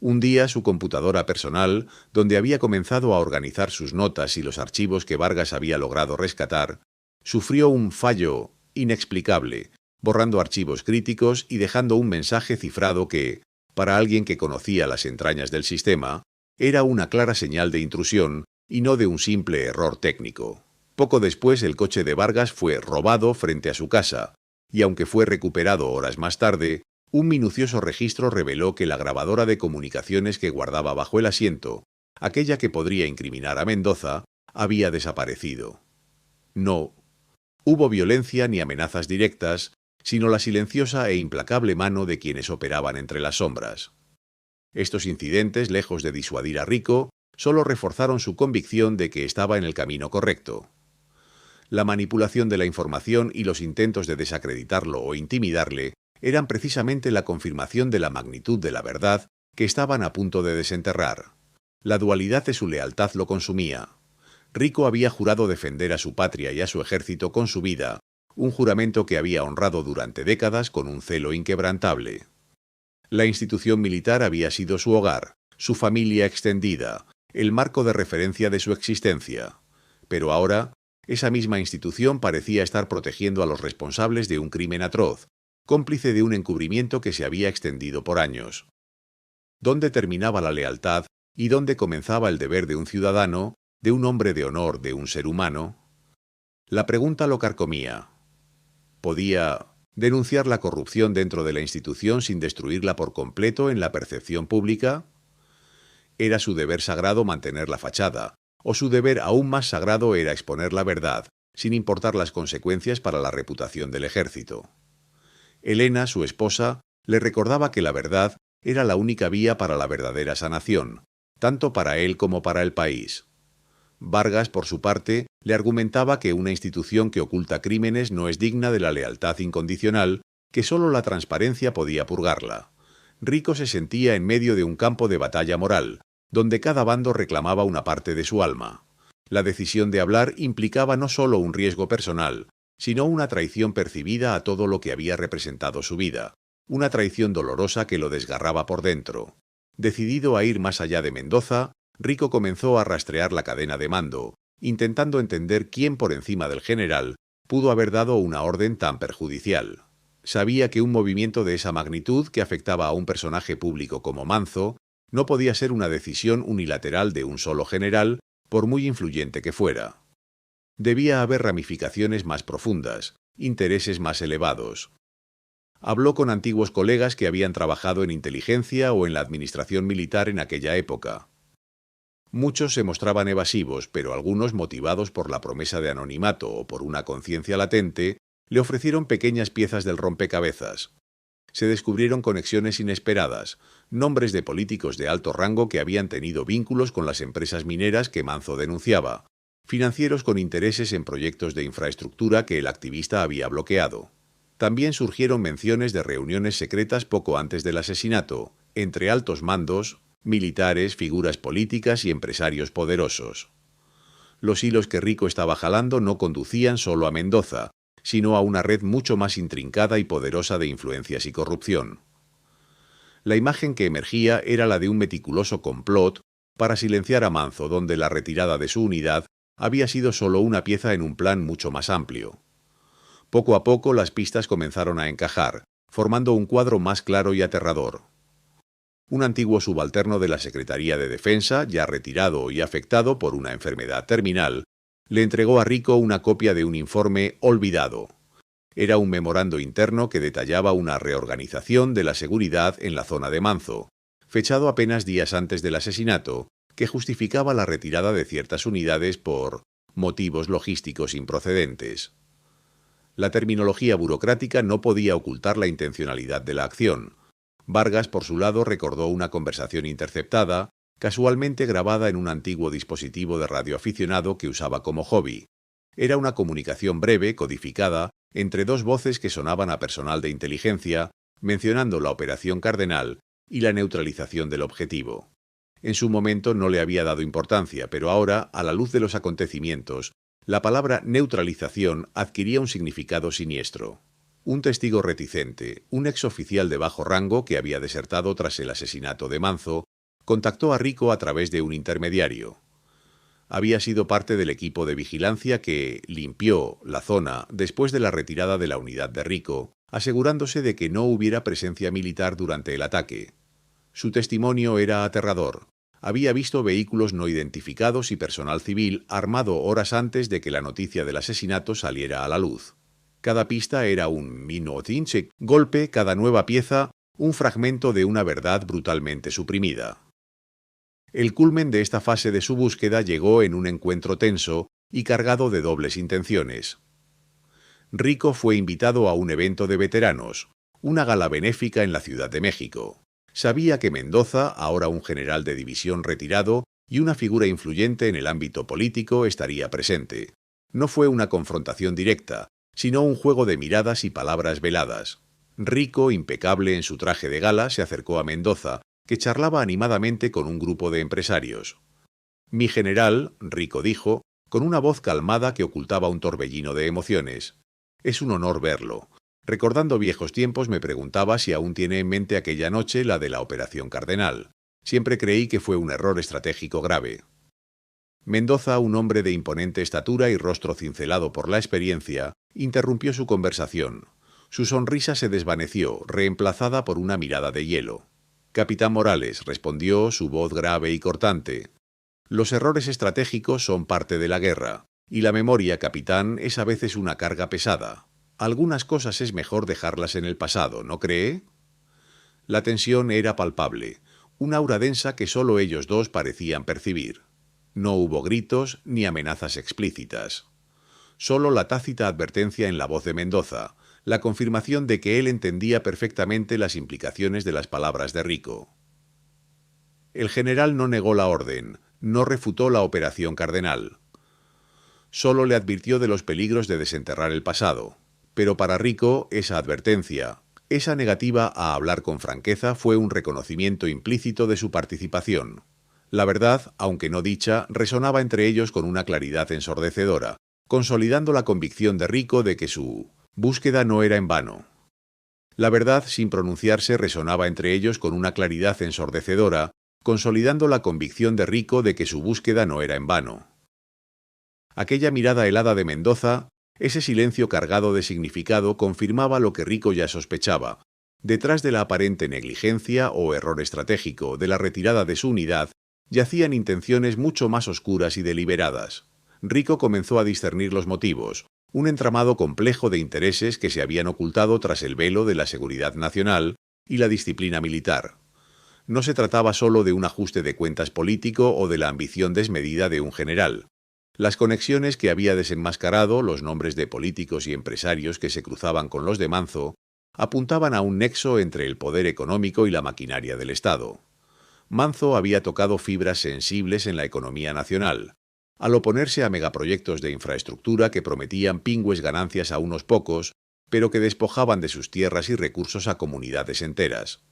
Un día su computadora personal, donde había comenzado a organizar sus notas y los archivos que Vargas había logrado rescatar, sufrió un fallo inexplicable, borrando archivos críticos y dejando un mensaje cifrado que, para alguien que conocía las entrañas del sistema, era una clara señal de intrusión y no de un simple error técnico. Poco después el coche de Vargas fue robado frente a su casa, y aunque fue recuperado horas más tarde, un minucioso registro reveló que la grabadora de comunicaciones que guardaba bajo el asiento, aquella que podría incriminar a Mendoza, había desaparecido. No hubo violencia ni amenazas directas, sino la silenciosa e implacable mano de quienes operaban entre las sombras. Estos incidentes, lejos de disuadir a Rico, solo reforzaron su convicción de que estaba en el camino correcto. La manipulación de la información y los intentos de desacreditarlo o intimidarle eran precisamente la confirmación de la magnitud de la verdad que estaban a punto de desenterrar. La dualidad de su lealtad lo consumía. Rico había jurado defender a su patria y a su ejército con su vida, un juramento que había honrado durante décadas con un celo inquebrantable. La institución militar había sido su hogar, su familia extendida, el marco de referencia de su existencia. Pero ahora, esa misma institución parecía estar protegiendo a los responsables de un crimen atroz, cómplice de un encubrimiento que se había extendido por años. ¿Dónde terminaba la lealtad y dónde comenzaba el deber de un ciudadano, de un hombre de honor, de un ser humano? La pregunta lo carcomía. ¿Podía denunciar la corrupción dentro de la institución sin destruirla por completo en la percepción pública? ¿Era su deber sagrado mantener la fachada, o su deber aún más sagrado era exponer la verdad, sin importar las consecuencias para la reputación del ejército? Elena, su esposa, le recordaba que la verdad era la única vía para la verdadera sanación, tanto para él como para el país. Vargas, por su parte, le argumentaba que una institución que oculta crímenes no es digna de la lealtad incondicional, que solo la transparencia podía purgarla. Rico se sentía en medio de un campo de batalla moral, donde cada bando reclamaba una parte de su alma. La decisión de hablar implicaba no solo un riesgo personal, sino una traición percibida a todo lo que había representado su vida, una traición dolorosa que lo desgarraba por dentro. Decidido a ir más allá de Mendoza, Rico comenzó a rastrear la cadena de mando, intentando entender quién por encima del general pudo haber dado una orden tan perjudicial. Sabía que un movimiento de esa magnitud que afectaba a un personaje público como Manzo no podía ser una decisión unilateral de un solo general, por muy influyente que fuera. Debía haber ramificaciones más profundas, intereses más elevados. Habló con antiguos colegas que habían trabajado en inteligencia o en la administración militar en aquella época. Muchos se mostraban evasivos, pero algunos, motivados por la promesa de anonimato o por una conciencia latente, le ofrecieron pequeñas piezas del rompecabezas. Se descubrieron conexiones inesperadas, nombres de políticos de alto rango que habían tenido vínculos con las empresas mineras que Manzo denunciaba, financieros con intereses en proyectos de infraestructura que el activista había bloqueado. También surgieron menciones de reuniones secretas poco antes del asesinato, entre altos mandos, militares, figuras políticas y empresarios poderosos. Los hilos que Rico estaba jalando no conducían solo a Mendoza, sino a una red mucho más intrincada y poderosa de influencias y corrupción. La imagen que emergía era la de un meticuloso complot para silenciar a Manzo, donde la retirada de su unidad había sido solo una pieza en un plan mucho más amplio. Poco a poco las pistas comenzaron a encajar, formando un cuadro más claro y aterrador. Un antiguo subalterno de la Secretaría de Defensa, ya retirado y afectado por una enfermedad terminal, Le entregó a Rico una copia de un informe olvidado. Era un memorando interno que detallaba una reorganización de la seguridad en la zona de Manzo, fechado apenas días antes del asesinato, que justificaba la retirada de ciertas unidades por motivos logísticos improcedentes. La terminología burocrática no podía ocultar la intencionalidad de la acción. Vargas, por su lado, recordó una conversación interceptada, casualmente grabada en un antiguo dispositivo de radioaficionado que usaba como hobby. Era una comunicación breve, codificada, entre dos voces que sonaban a personal de inteligencia, mencionando la Operación Cardenal y la neutralización del objetivo. En su momento no le había dado importancia, pero ahora, a la luz de los acontecimientos, la palabra neutralización adquiría un significado siniestro. Un testigo reticente, un exoficial de bajo rango que había desertado tras el asesinato de Manzo, contactó a Rico a través de un intermediario. Había sido parte del equipo de vigilancia que limpió la zona después de la retirada de la unidad de Rico, asegurándose de que no hubiera presencia militar durante el ataque. Su testimonio era aterrador. Había visto vehículos no identificados y personal civil armado horas antes de que la noticia del asesinato saliera a la luz. Cada pista era un minutinsek golpe, cada nueva pieza, un fragmento de una verdad brutalmente suprimida. El culmen de esta fase de su búsqueda llegó en un encuentro tenso y cargado de dobles intenciones. Rico fue invitado a un evento de veteranos, una gala benéfica en la Ciudad de México. Sabía que Mendoza, ahora un general de división retirado y una figura influyente en el ámbito político, estaría presente. No fue una confrontación directa, sino un juego de miradas y palabras veladas. Rico, impecable en su traje de gala, se acercó a Mendoza, que charlaba animadamente con un grupo de empresarios. «Mi general», Rico dijo, con una voz calmada que ocultaba un torbellino de emociones. «Es un honor verlo. Recordando viejos tiempos me preguntaba si aún tiene en mente aquella noche, la de la Operación Cardenal. Siempre creí que fue un error estratégico grave». Mendoza, un hombre de imponente estatura y rostro cincelado por la experiencia, interrumpió su conversación. Su sonrisa se desvaneció, reemplazada por una mirada de hielo. «Capitán Morales», respondió, su voz grave y cortante. «Los errores estratégicos son parte de la guerra, y la memoria, capitán, es a veces una carga pesada. Algunas cosas es mejor dejarlas en el pasado, ¿no cree?». La tensión era palpable, una aura densa que solo ellos dos parecían percibir. No hubo gritos ni amenazas explícitas. Solo la tácita advertencia en la voz de Mendoza, la confirmación de que él entendía perfectamente las implicaciones de las palabras de Rico. El general no negó la orden, no refutó la Operación Cardenal. Solo le advirtió de los peligros de desenterrar el pasado. Pero para Rico, esa advertencia, esa negativa a hablar con franqueza fue un reconocimiento implícito de su participación. La verdad, aunque no dicha, resonaba entre ellos con una claridad ensordecedora, consolidando la convicción de Rico de que su búsqueda no era en vano. La verdad, sin pronunciarse, resonaba entre ellos con una claridad ensordecedora, consolidando la convicción de Rico de que su búsqueda no era en vano. Aquella mirada helada de Mendoza, ese silencio cargado de significado, confirmaba lo que Rico ya sospechaba. Detrás de la aparente negligencia o error estratégico de la retirada de su unidad, yacían intenciones mucho más oscuras y deliberadas. Rico comenzó a discernir los motivos, un entramado complejo de intereses que se habían ocultado tras el velo de la seguridad nacional y la disciplina militar. No se trataba solo de un ajuste de cuentas político o de la ambición desmedida de un general. Las conexiones que había desenmascarado, los nombres de políticos y empresarios que se cruzaban con los de Manzo, apuntaban a un nexo entre el poder económico y la maquinaria del Estado. Manzo había tocado fibras sensibles en la economía nacional, al oponerse a megaproyectos de infraestructura que prometían pingües ganancias a unos pocos, pero que despojaban de sus tierras y recursos a comunidades enteras.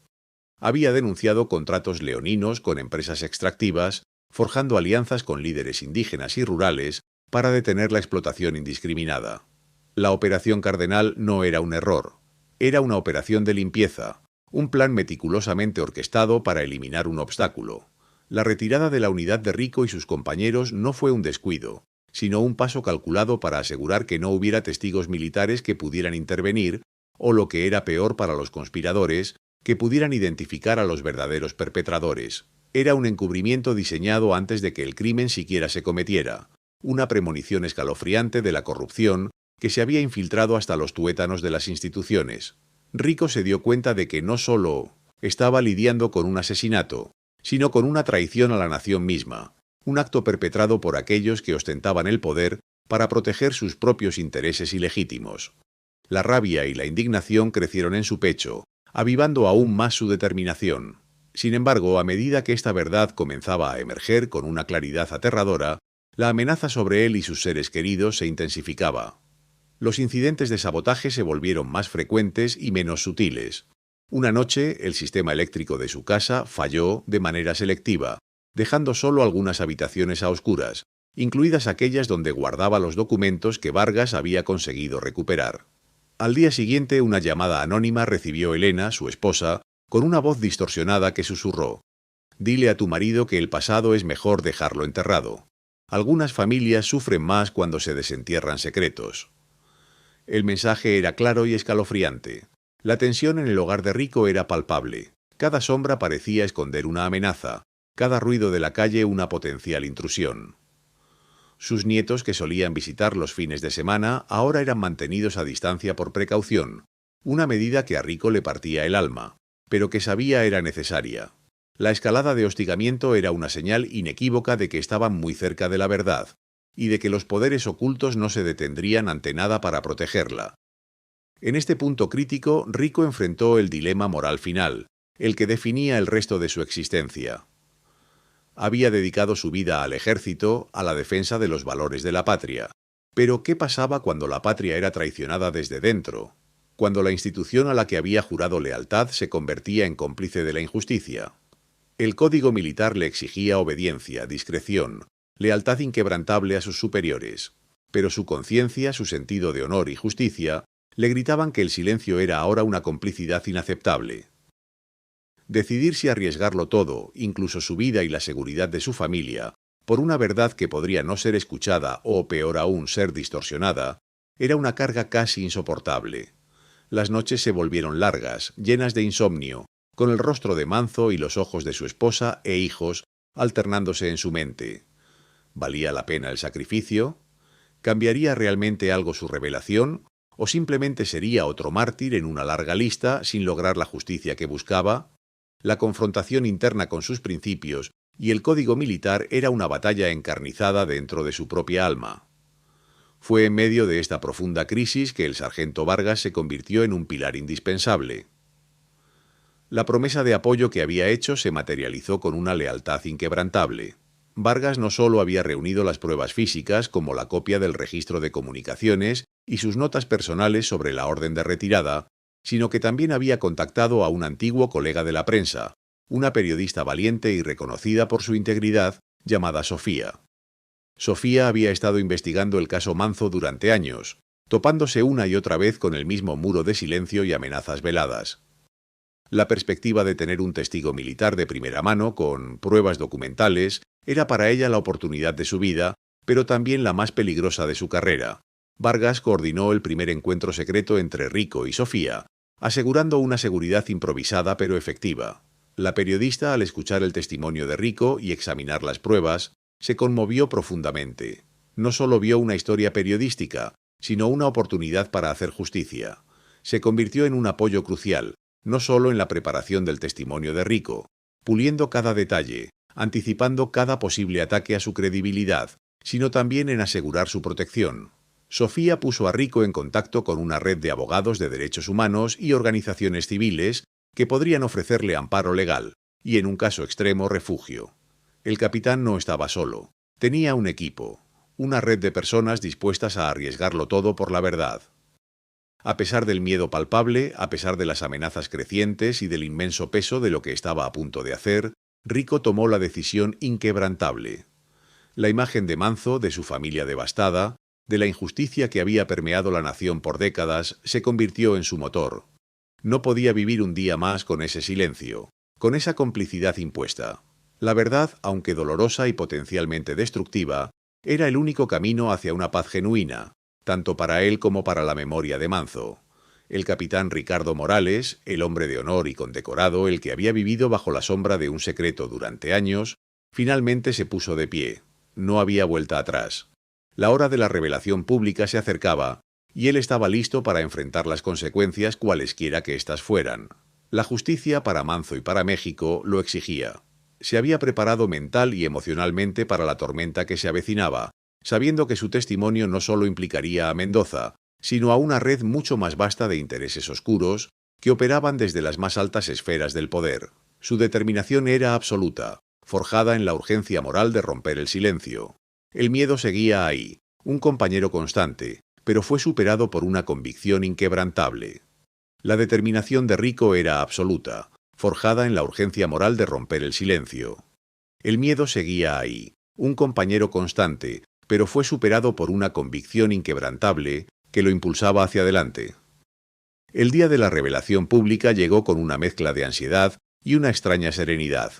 Había denunciado contratos leoninos con empresas extractivas, forjando alianzas con líderes indígenas y rurales para detener la explotación indiscriminada. La Operación Cardenal no era un error, era una operación de limpieza, un plan meticulosamente orquestado para eliminar un obstáculo. La retirada de la unidad de Rico y sus compañeros no fue un descuido, sino un paso calculado para asegurar que no hubiera testigos militares que pudieran intervenir, o lo que era peor para los conspiradores, que pudieran identificar a los verdaderos perpetradores. Era un encubrimiento diseñado antes de que el crimen siquiera se cometiera, una premonición escalofriante de la corrupción que se había infiltrado hasta los tuétanos de las instituciones. Rico se dio cuenta de que no solo estaba lidiando con un asesinato, sino con una traición a la nación misma, un acto perpetrado por aquellos que ostentaban el poder para proteger sus propios intereses ilegítimos. La rabia y la indignación crecieron en su pecho, avivando aún más su determinación. Sin embargo, a medida que esta verdad comenzaba a emerger con una claridad aterradora, la amenaza sobre él y sus seres queridos se intensificaba. Los incidentes de sabotaje se volvieron más frecuentes y menos sutiles. Una noche, el sistema eléctrico de su casa falló de manera selectiva, dejando solo algunas habitaciones a oscuras, incluidas aquellas donde guardaba los documentos que Vargas había conseguido recuperar. Al día siguiente, una llamada anónima recibió Elena, su esposa, con una voz distorsionada que susurró: «Dile a tu marido que el pasado es mejor dejarlo enterrado. Algunas familias sufren más cuando se desentierran secretos». El mensaje era claro y escalofriante. La tensión en el hogar de Rico era palpable. Cada sombra parecía esconder una amenaza, cada ruido de la calle una potencial intrusión. Sus nietos, que solían visitar los fines de semana, ahora eran mantenidos a distancia por precaución, una medida que a Rico le partía el alma, pero que sabía era necesaria. La escalada de hostigamiento era una señal inequívoca de que estaban muy cerca de la verdad, y de que los poderes ocultos no se detendrían ante nada para protegerla. En este punto crítico, Rico enfrentó el dilema moral final, el que definía el resto de su existencia. Había dedicado su vida al ejército, a la defensa de los valores de la patria. Pero ¿qué pasaba cuando la patria era traicionada desde dentro? Cuando la institución a la que había jurado lealtad se convertía en cómplice de la injusticia. El código militar le exigía obediencia, discreción, lealtad inquebrantable a sus superiores. Pero su conciencia, su sentido de honor y justicia, le gritaban que el silencio era ahora una complicidad inaceptable. Decidir si arriesgarlo todo, incluso su vida y la seguridad de su familia, por una verdad que podría no ser escuchada o, peor aún, ser distorsionada, era una carga casi insoportable. Las noches se volvieron largas, llenas de insomnio, con el rostro de Manzo y los ojos de su esposa e hijos alternándose en su mente. ¿Valía la pena el sacrificio? ¿Cambiaría realmente algo su revelación? ¿O simplemente sería otro mártir en una larga lista sin lograr la justicia que buscaba? La confrontación interna con sus principios y el código militar era una batalla encarnizada dentro de su propia alma. Fue en medio de esta profunda crisis que el sargento Vargas se convirtió en un pilar indispensable. La promesa de apoyo que había hecho se materializó con una lealtad inquebrantable. Vargas no solo había reunido las pruebas físicas, como la copia del registro de comunicaciones y sus notas personales sobre la orden de retirada, sino que también había contactado a un antiguo colega de la prensa, una periodista valiente y reconocida por su integridad, llamada Sofía. Sofía había estado investigando el caso Manzo durante años, topándose una y otra vez con el mismo muro de silencio y amenazas veladas. La perspectiva de tener un testigo militar de primera mano, con pruebas documentales, era para ella la oportunidad de su vida, pero también la más peligrosa de su carrera. Vargas coordinó el primer encuentro secreto entre Rico y Sofía, asegurando una seguridad improvisada pero efectiva. La periodista, al escuchar el testimonio de Rico y examinar las pruebas, se conmovió profundamente. No solo vio una historia periodística, sino una oportunidad para hacer justicia. Se convirtió en un apoyo crucial, no solo en la preparación del testimonio de Rico, puliendo cada detalle, anticipando cada posible ataque a su credibilidad, sino también en asegurar su protección. Sofía puso a Rico en contacto con una red de abogados de derechos humanos y organizaciones civiles que podrían ofrecerle amparo legal y, en un caso extremo, refugio. El capitán no estaba solo. Tenía un equipo, una red de personas dispuestas a arriesgarlo todo por la verdad. A pesar del miedo palpable, a pesar de las amenazas crecientes y del inmenso peso de lo que estaba a punto de hacer, Rico tomó la decisión inquebrantable. La imagen de Manzo, de su familia devastada, de la injusticia que había permeado la nación por décadas, se convirtió en su motor. No podía vivir un día más con ese silencio, con esa complicidad impuesta. La verdad, aunque dolorosa y potencialmente destructiva, era el único camino hacia una paz genuina, tanto para él como para la memoria de Manzo. El capitán Ricardo Morales, el hombre de honor y condecorado, el que había vivido bajo la sombra de un secreto durante años, finalmente se puso de pie. No había vuelta atrás. La hora de la revelación pública se acercaba, y él estaba listo para enfrentar las consecuencias cualesquiera que éstas fueran. La justicia para Manzo y para México lo exigía. Se había preparado mental y emocionalmente para la tormenta que se avecinaba, sabiendo que su testimonio no solo implicaría a Mendoza, sino a una red mucho más vasta de intereses oscuros que operaban desde las más altas esferas del poder. Su determinación era absoluta, forjada en la urgencia moral de romper el silencio. El miedo seguía ahí, un compañero constante, pero fue superado por una convicción inquebrantable. La determinación de Rico era absoluta, forjada en la urgencia moral de romper el silencio. El miedo seguía ahí, un compañero constante, pero fue superado por una convicción inquebrantable que lo impulsaba hacia adelante. El día de la revelación pública llegó con una mezcla de ansiedad y una extraña serenidad.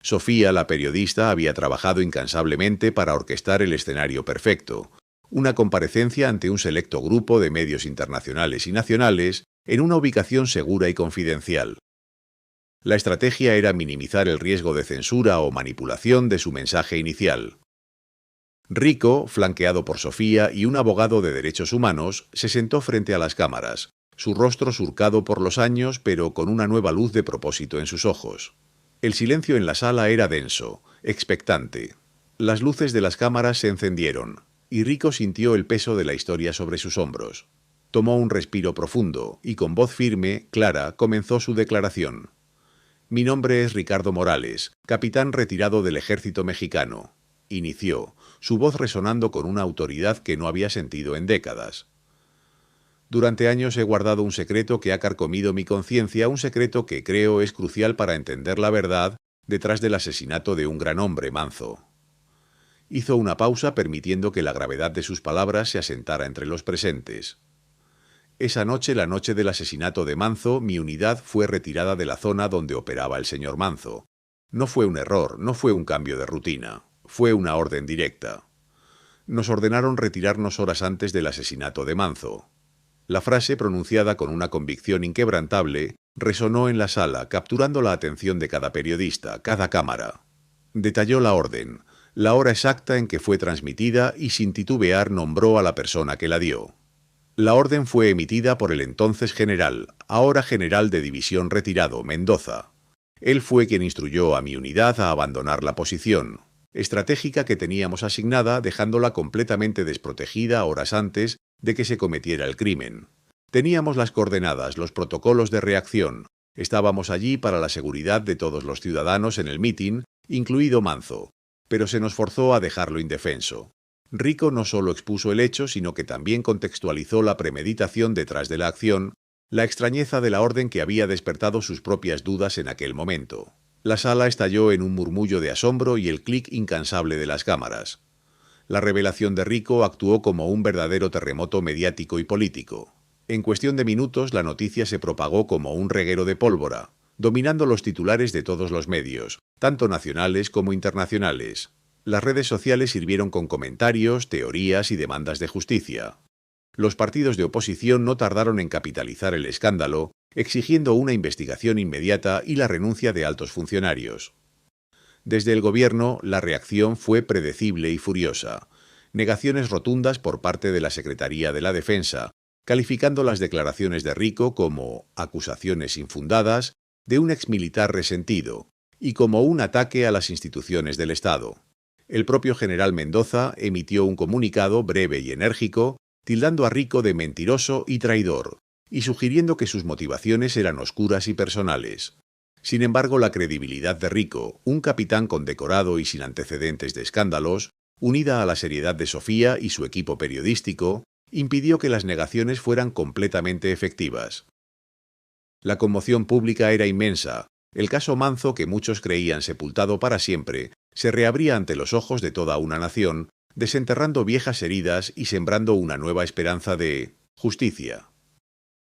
Sofía, la periodista, había trabajado incansablemente para orquestar el escenario perfecto, una comparecencia ante un selecto grupo de medios internacionales y nacionales en una ubicación segura y confidencial. La estrategia era minimizar el riesgo de censura o manipulación de su mensaje inicial. Rico, flanqueado por Sofía y un abogado de derechos humanos, se sentó frente a las cámaras, su rostro surcado por los años pero con una nueva luz de propósito en sus ojos. El silencio en la sala era denso, expectante. Las luces de las cámaras se encendieron, y Rico sintió el peso de la historia sobre sus hombros. Tomó un respiro profundo y con voz firme, clara, comenzó su declaración. «Mi nombre es Ricardo Morales, capitán retirado del ejército mexicano», inició, su voz resonando con una autoridad que no había sentido en décadas. «Durante años he guardado un secreto que ha carcomido mi conciencia, un secreto que creo es crucial para entender la verdad detrás del asesinato de un gran hombre, Manzo». Hizo una pausa permitiendo que la gravedad de sus palabras se asentara entre los presentes. «Esa noche, la noche del asesinato de Manzo, mi unidad fue retirada de la zona donde operaba el señor Manzo. No fue un error, no fue un cambio de rutina, fue una orden directa. Nos ordenaron retirarnos horas antes del asesinato de Manzo». La frase, pronunciada con una convicción inquebrantable, resonó en la sala, capturando la atención de cada periodista, cada cámara. Detalló la orden, la hora exacta en que fue transmitida y sin titubear nombró a la persona que la dio. La orden fue emitida por el entonces general, ahora general de división retirado, Mendoza. Él fue quien instruyó a mi unidad a abandonar la posición estratégica que teníamos asignada, dejándola completamente desprotegida horas antes de que se cometiera el crimen. Teníamos las coordenadas, los protocolos de reacción. Estábamos allí para la seguridad de todos los ciudadanos en el mitin, incluido Manzo, pero se nos forzó a dejarlo indefenso. Rico no solo expuso el hecho, sino que también contextualizó la premeditación detrás de la acción, la extrañeza de la orden que había despertado sus propias dudas en aquel momento. La sala estalló en un murmullo de asombro y el clic incansable de las cámaras. La revelación de Rico actuó como un verdadero terremoto mediático y político. En cuestión de minutos, la noticia se propagó como un reguero de pólvora, dominando los titulares de todos los medios, tanto nacionales como internacionales. Las redes sociales sirvieron con comentarios, teorías y demandas de justicia. Los partidos de oposición no tardaron en capitalizar el escándalo, exigiendo una investigación inmediata y la renuncia de altos funcionarios. Desde el gobierno, la reacción fue predecible y furiosa. Negaciones rotundas por parte de la Secretaría de la Defensa, calificando las declaraciones de Rico como acusaciones infundadas de un exmilitar resentido y como un ataque a las instituciones del Estado. El propio general Mendoza emitió un comunicado breve y enérgico, tildando a Rico de mentiroso y traidor, y sugiriendo que sus motivaciones eran oscuras y personales. Sin embargo, la credibilidad de Rico, un capitán condecorado y sin antecedentes de escándalos, unida a la seriedad de Sofía y su equipo periodístico, impidió que las negaciones fueran completamente efectivas. La conmoción pública era inmensa. El caso Manzo, que muchos creían sepultado para siempre, se reabría ante los ojos de toda una nación, desenterrando viejas heridas y sembrando una nueva esperanza de justicia.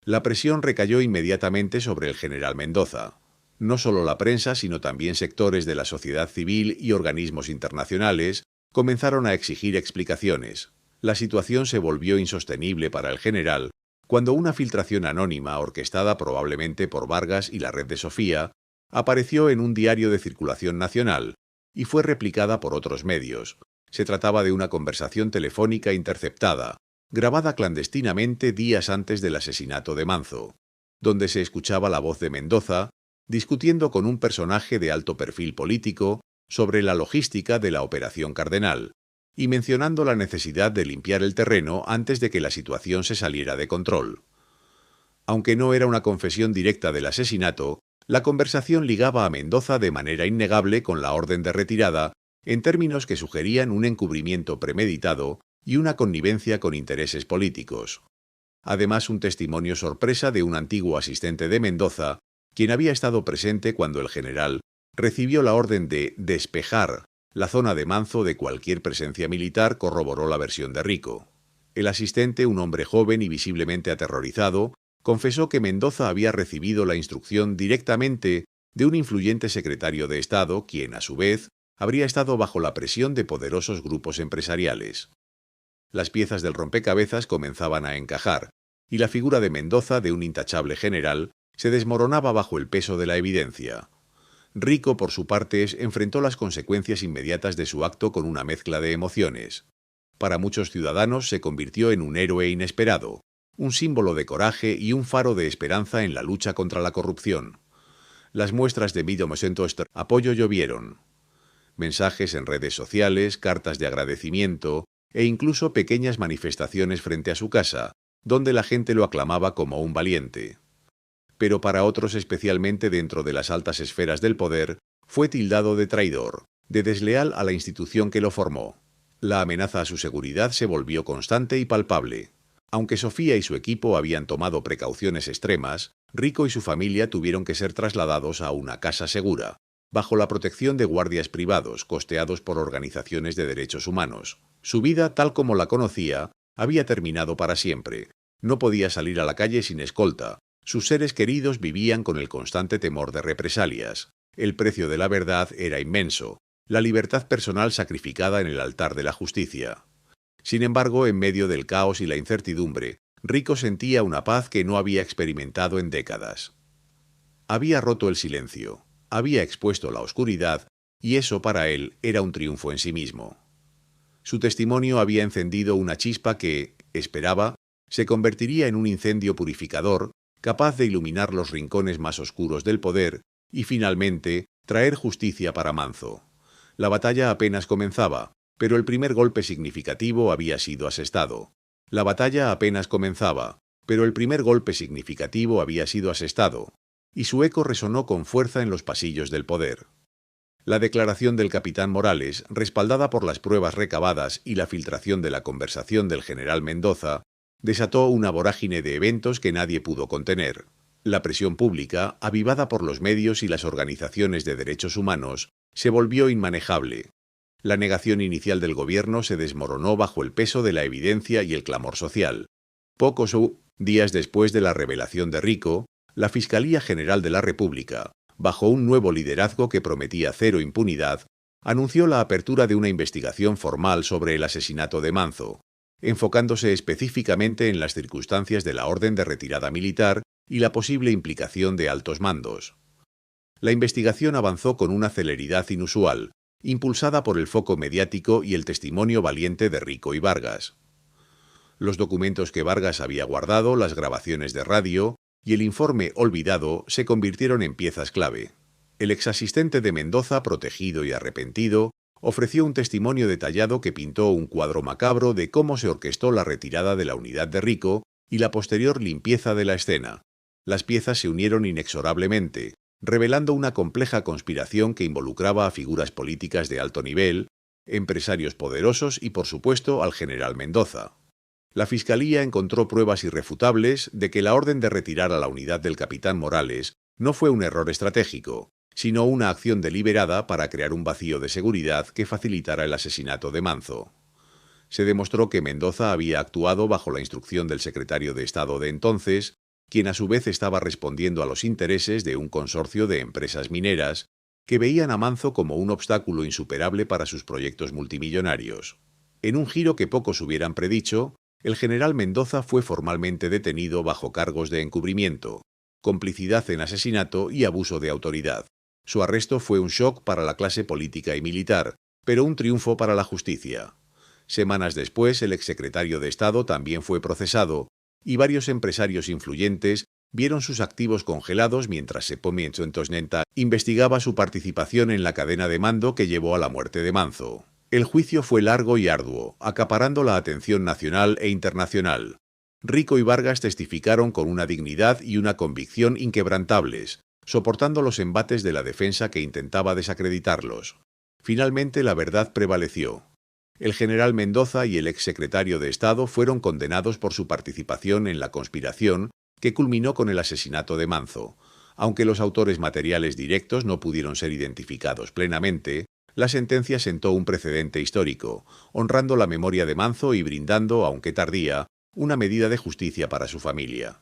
La presión recayó inmediatamente sobre el general Mendoza. No solo la prensa, sino también sectores de la sociedad civil y organismos internacionales comenzaron a exigir explicaciones. La situación se volvió insostenible para el general cuando una filtración anónima, orquestada probablemente por Vargas y la red de Sofía, apareció en un diario de circulación nacional y fue replicada por otros medios, Se trataba de una conversación telefónica interceptada, grabada clandestinamente días antes del asesinato de Manzo, donde se escuchaba la voz de Mendoza discutiendo con un personaje de alto perfil político sobre la logística de la Operación Cardenal y mencionando la necesidad de limpiar el terreno antes de que la situación se saliera de control. Aunque no era una confesión directa del asesinato, la conversación ligaba a Mendoza de manera innegable con la orden de retirada en términos que sugerían un encubrimiento premeditado y una connivencia con intereses políticos. Además, un testimonio sorpresa de un antiguo asistente de Mendoza, quien había estado presente cuando el general recibió la orden de despejar la zona de Manzo de cualquier presencia militar, corroboró la versión de Rico. El asistente, un hombre joven y visiblemente aterrorizado, confesó que Mendoza había recibido la instrucción directamente de un influyente secretario de Estado, quien, a su vez, habría estado bajo la presión de poderosos grupos empresariales. Las piezas del rompecabezas comenzaban a encajar, y la figura de Mendoza, de un intachable general, se desmoronaba bajo el peso de la evidencia. Rico, por su parte, enfrentó las consecuencias inmediatas de su acto con una mezcla de emociones. Para muchos ciudadanos se convirtió en un héroe inesperado, un símbolo de coraje y un faro de esperanza en la lucha contra la corrupción. Las muestras de apoyo llovieron. Mensajes en redes sociales, cartas de agradecimiento e incluso pequeñas manifestaciones frente a su casa, donde la gente lo aclamaba como un valiente. Pero para otros, especialmente dentro de las altas esferas del poder, fue tildado de traidor, de desleal a la institución que lo formó. La amenaza a su seguridad se volvió constante y palpable. Aunque Sofía y su equipo habían tomado precauciones extremas, Rico y su familia tuvieron que ser trasladados a una casa segura, bajo la protección de guardias privados costeados por organizaciones de derechos humanos. Su vida, tal como la conocía, había terminado para siempre. No podía salir a la calle sin escolta. Sus seres queridos vivían con el constante temor de represalias. El precio de la verdad era inmenso, la libertad personal sacrificada en el altar de la justicia. Sin embargo, en medio del caos y la incertidumbre, Rico sentía una paz que no había experimentado en décadas. Había roto el silencio, había expuesto la oscuridad, y eso para él era un triunfo en sí mismo. Su testimonio había encendido una chispa que, esperaba, se convertiría en un incendio purificador, capaz de iluminar los rincones más oscuros del poder y, finalmente, traer justicia para Manzo. La batalla apenas comenzaba, pero el primer golpe significativo había sido asestado. La batalla apenas comenzaba, pero el primer golpe significativo había sido asestado, y su eco resonó con fuerza en los pasillos del poder. La declaración del capitán Morales, respaldada por las pruebas recabadas y la filtración de la conversación del general Mendoza, desató una vorágine de eventos que nadie pudo contener. La presión pública, avivada por los medios y las organizaciones de derechos humanos, se volvió inmanejable. La negación inicial del gobierno se desmoronó bajo el peso de la evidencia y el clamor social. Pocos días después de la revelación de Rico, la Fiscalía General de la República, bajo un nuevo liderazgo que prometía cero impunidad, anunció la apertura de una investigación formal sobre el asesinato de Manzo, enfocándose específicamente en las circunstancias de la orden de retirada militar y la posible implicación de altos mandos. La investigación avanzó con una celeridad inusual, impulsada por el foco mediático y el testimonio valiente de Rico y Vargas. Los documentos que Vargas había guardado, las grabaciones de radio y el informe olvidado se convirtieron en piezas clave. El exasistente de Mendoza, protegido y arrepentido, ofreció un testimonio detallado que pintó un cuadro macabro de cómo se orquestó la retirada de la unidad de Rico y la posterior limpieza de la escena. Las piezas se unieron inexorablemente, revelando una compleja conspiración que involucraba a figuras políticas de alto nivel, empresarios poderosos y, por supuesto, al general Mendoza. La Fiscalía encontró pruebas irrefutables de que la orden de retirar a la unidad del capitán Morales no fue un error estratégico, sino una acción deliberada para crear un vacío de seguridad que facilitara el asesinato de Manzo. Se demostró que Mendoza había actuado bajo la instrucción del secretario de Estado de entonces, quien a su vez estaba respondiendo a los intereses de un consorcio de empresas mineras que veían a Manzo como un obstáculo insuperable para sus proyectos multimillonarios. En un giro que pocos hubieran predicho, el general Mendoza fue formalmente detenido bajo cargos de encubrimiento, complicidad en asesinato y abuso de autoridad. Su arresto fue un shock para la clase política y militar, pero un triunfo para la justicia. Semanas después, el exsecretario de Estado también fue procesado, y varios empresarios influyentes vieron sus activos congelados mientras Sepomi Ntosnenta investigaba su participación en la cadena de mando que llevó a la muerte de Manzo. El juicio fue largo y arduo, acaparando la atención nacional e internacional. Rico y Vargas testificaron con una dignidad y una convicción inquebrantables, soportando los embates de la defensa que intentaba desacreditarlos. Finalmente la verdad prevaleció. El general Mendoza y el exsecretario de Estado fueron condenados por su participación en la conspiración que culminó con el asesinato de Manzo. Aunque los autores materiales directos no pudieron ser identificados plenamente, la sentencia sentó un precedente histórico, honrando la memoria de Manzo y brindando, aunque tardía, una medida de justicia para su familia.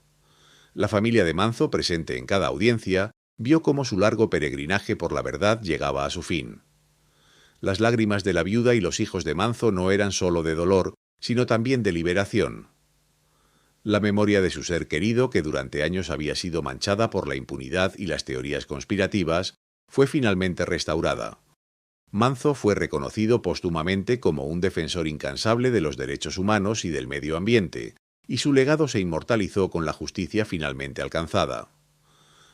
La familia de Manzo, presente en cada audiencia, vio cómo su largo peregrinaje por la verdad llegaba a su fin. Las lágrimas de la viuda y los hijos de Manzo no eran solo de dolor, sino también de liberación. La memoria de su ser querido, que durante años había sido manchada por la impunidad y las teorías conspirativas, fue finalmente restaurada. Manzo fue reconocido póstumamente como un defensor incansable de los derechos humanos y del medio ambiente, y su legado se inmortalizó con la justicia finalmente alcanzada.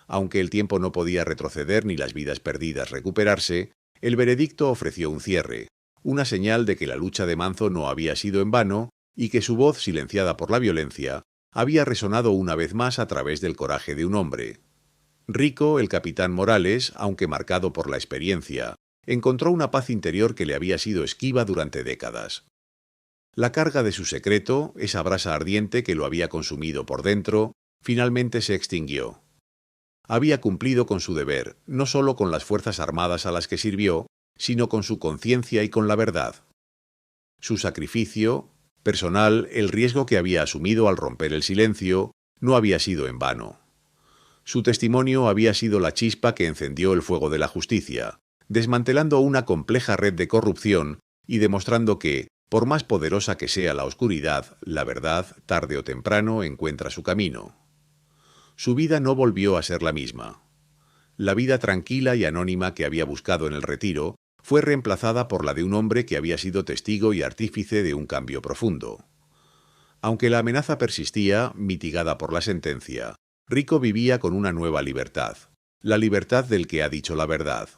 Aunque el tiempo no podía retroceder ni las vidas perdidas recuperarse, el veredicto ofreció un cierre, una señal de que la lucha de Manzo no había sido en vano y que su voz, silenciada por la violencia, había resonado una vez más a través del coraje de un hombre. Rico, el capitán Morales, aunque marcado por la experiencia, encontró una paz interior que le había sido esquiva durante décadas. La carga de su secreto, esa brasa ardiente que lo había consumido por dentro, finalmente se extinguió. Había cumplido con su deber, no solo con las fuerzas armadas a las que sirvió, sino con su conciencia y con la verdad. Su sacrificio personal, el riesgo que había asumido al romper el silencio, no había sido en vano. Su testimonio había sido la chispa que encendió el fuego de la justicia, desmantelando una compleja red de corrupción y demostrando que, por más poderosa que sea la oscuridad, la verdad, tarde o temprano, encuentra su camino. Su vida no volvió a ser la misma. La vida tranquila y anónima que había buscado en el retiro fue reemplazada por la de un hombre que había sido testigo y artífice de un cambio profundo. Aunque la amenaza persistía, mitigada por la sentencia, Rico vivía con una nueva libertad, la libertad del que ha dicho la verdad.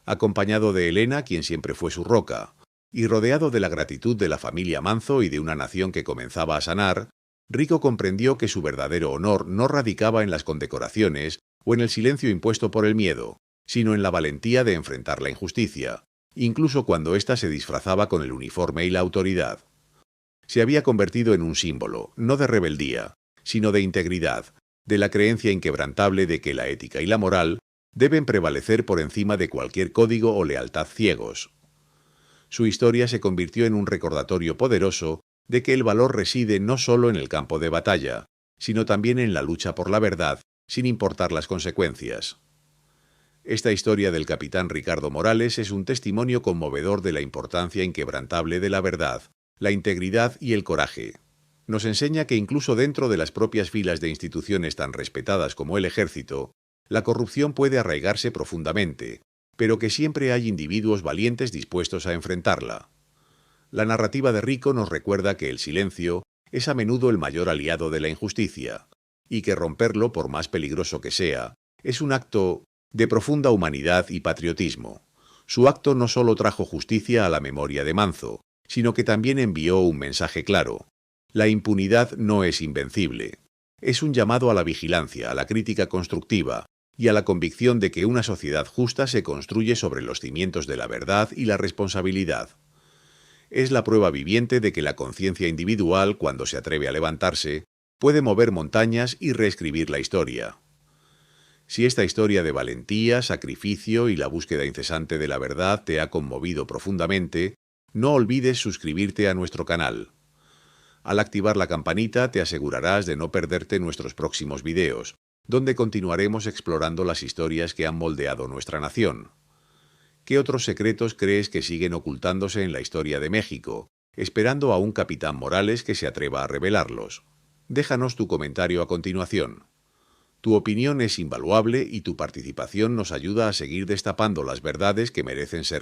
Acompañado de Elena, quien siempre fue su roca, y rodeado de la gratitud de la familia Manzo y de una nación que comenzaba a sanar, Rico comprendió que su verdadero honor no radicaba en las condecoraciones o en el silencio impuesto por el miedo, sino en la valentía de enfrentar la injusticia, incluso cuando ésta se disfrazaba con el uniforme y la autoridad. Se había convertido en un símbolo, no de rebeldía, sino de integridad, de la creencia inquebrantable de que la ética y la moral deben prevalecer por encima de cualquier código o lealtad ciegos. Su historia se convirtió en un recordatorio poderoso de que el valor reside no solo en el campo de batalla, sino también en la lucha por la verdad, sin importar las consecuencias. Esta historia del capitán Ricardo Morales es un testimonio conmovedor de la importancia inquebrantable de la verdad, la integridad y el coraje. Nos enseña que incluso dentro de las propias filas de instituciones tan respetadas como el ejército, la corrupción puede arraigarse profundamente, pero que siempre hay individuos valientes dispuestos a enfrentarla. La narrativa de Rico nos recuerda que el silencio es a menudo el mayor aliado de la injusticia, y que romperlo, por más peligroso que sea, es un acto de profunda humanidad y patriotismo. Su acto no solo trajo justicia a la memoria de Manzo, sino que también envió un mensaje claro. La impunidad no es invencible. Es un llamado a la vigilancia, a la crítica constructiva y a la convicción de que una sociedad justa se construye sobre los cimientos de la verdad y la responsabilidad. Es la prueba viviente de que la conciencia individual, cuando se atreve a levantarse, puede mover montañas y reescribir la historia. Si esta historia de valentía, sacrificio y la búsqueda incesante de la verdad te ha conmovido profundamente, no olvides suscribirte a nuestro canal. Al activar la campanita te asegurarás de no perderte nuestros próximos videos, donde continuaremos explorando las historias que han moldeado nuestra nación. ¿Qué otros secretos crees que siguen ocultándose en la historia de México, esperando a un capitán Morales que se atreva a revelarlos? Déjanos tu comentario a continuación. Tu opinión es invaluable y tu participación nos ayuda a seguir destapando las verdades que merecen ser